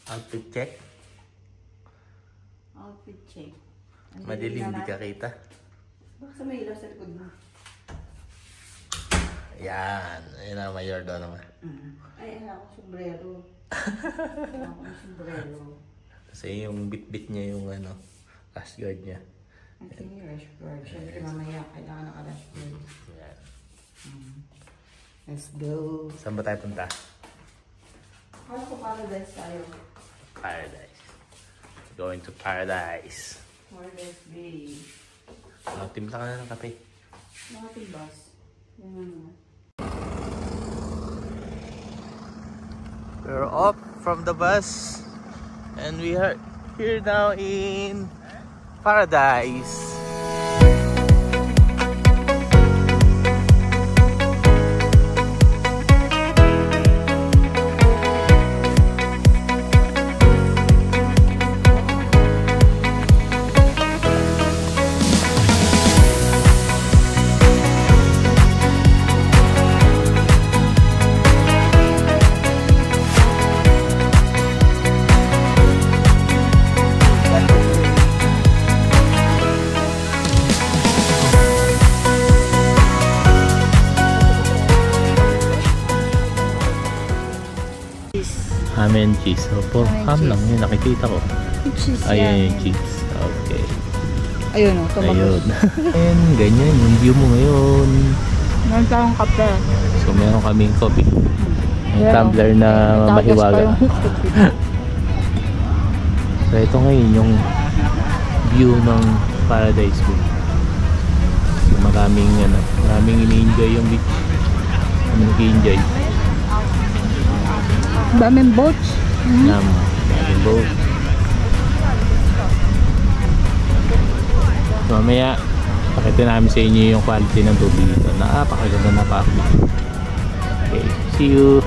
Outfit check. Outfit check. Madilim, hindi ka kita. Baka may ilaw sa likod mo. Yan. Ayan na, mayor doon naman. Ay, ala akong sombrero. Ala akong sombrero. Kasi yung bit-bit niya yung ano, rash guard niya. At yung rash guard. Siyempre mamaya kailangan naka-rash guard. Yan. Let's go. Saan ba tayo punta? Kala ko paradise tayo. Paradise. Going to paradise. Paradise Bay. Timpla ka na ng kape. Nakatibas. Yan naman. We're off from the bus and we are here now in paradise. Ham and cheese. So, for ham lang yun. Nakikita ko. Cheese Ayan yung cheese. Okay. Ayun o. Ayun. And ganyan yung view mo ngayon. Meron tayong kape. So, meron kaming coffee. May tumbler na mahiwaga. So, ito ngayon yung view ng Paradise Bay. So, maraming ini-enjoy yung beach. Maraming nag-enjoy. Daming boats. Daming boat. So, mamaya pakita namin sa inyo yung quality ng tubig dito. Napakaganda na pa. Okay, see you.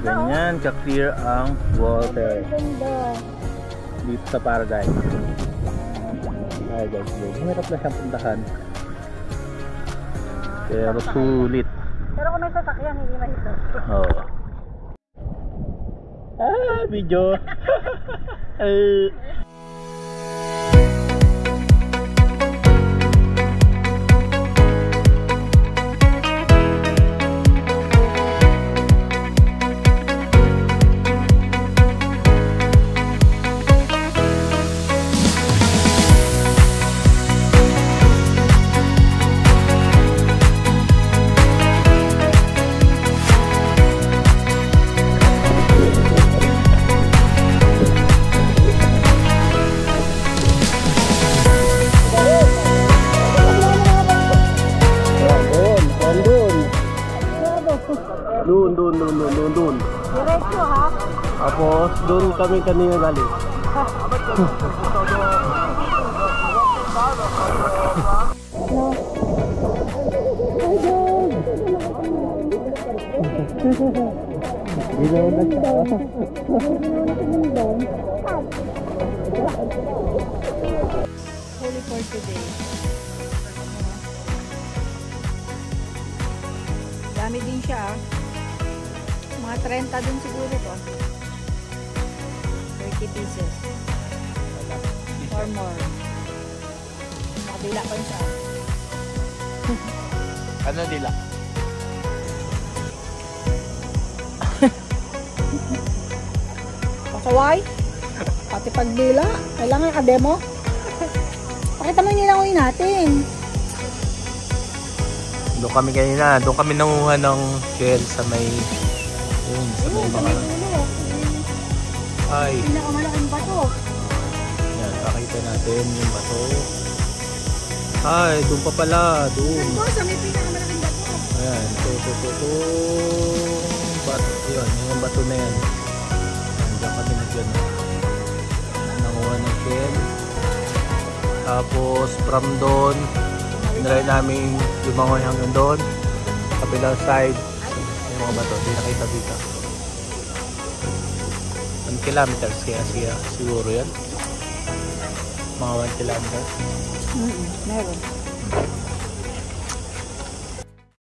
Ganyan ka-clear ang water dito sa Paradise. Paradise Bay. Hirap na siyang puntahan. Pero sulit. Pero kung may sasakyan, hindi mahirap. Oo. Video. Doon. Diretso ha? Tapos doon kami kanina galing. No. Hindi naman nagtawa. Huli for today. Dami din siya ah. Mga 30 din siguro to. 30 pieces. Or more. Nakabila pa siya. Ano dila? Pasaway? Pati pagdila? Kailangan ka-demo? Pakita mo yung nilangoy natin. Doon kami kanina. Doon kami nanguha ng shell sa may... Yun, sa may mga... Ay. Pinakamalaking bato. Yan, pakita natin yung bato. Ay, doon pa pala. Doon. Ito, sa may pinakamalaking bato. Ayan, ito. Bato. Yun, yung bato na yan. Diyan kami nagyan. Nanguha ng shell. Tapos, from doon, tinry namin lumangoy hanggang doon. Kabilang side, yung mga bato. Hindi nakita dito. 1 kilometers kaya siguro yan. Mga 1 kilometers. Meron.